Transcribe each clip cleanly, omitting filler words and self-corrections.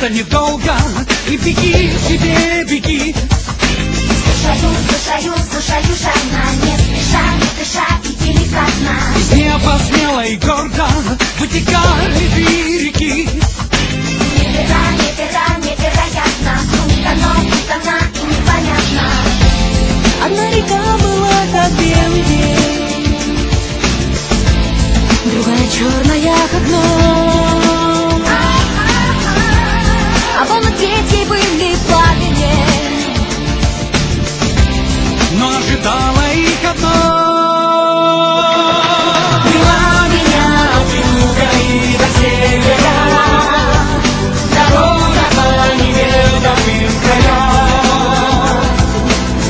это недолго, и беги себе, беги. Слушаю, жадно, не спеша, и деликатно. Из неба смело и гордо вытекали две реки. Невероятно, путано и непонятно. Одна река была как белый день, другая черная как ночь. А волны третьей были пламенем, Но ожидала их одно. вела меня от юга и до севера, дорога по неведомым краям.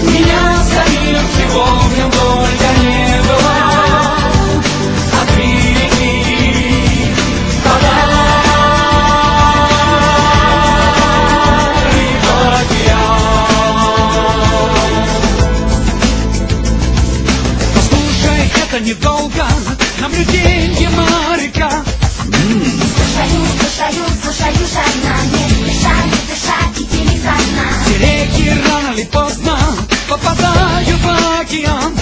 Меня самим сегодня только не было, а ты лети подай в океан. Послушай, это недолго, наблюденье моряка. Слушаю, жадно, не спеша, и деликатно. Все реки рано или поздно попадают в океан.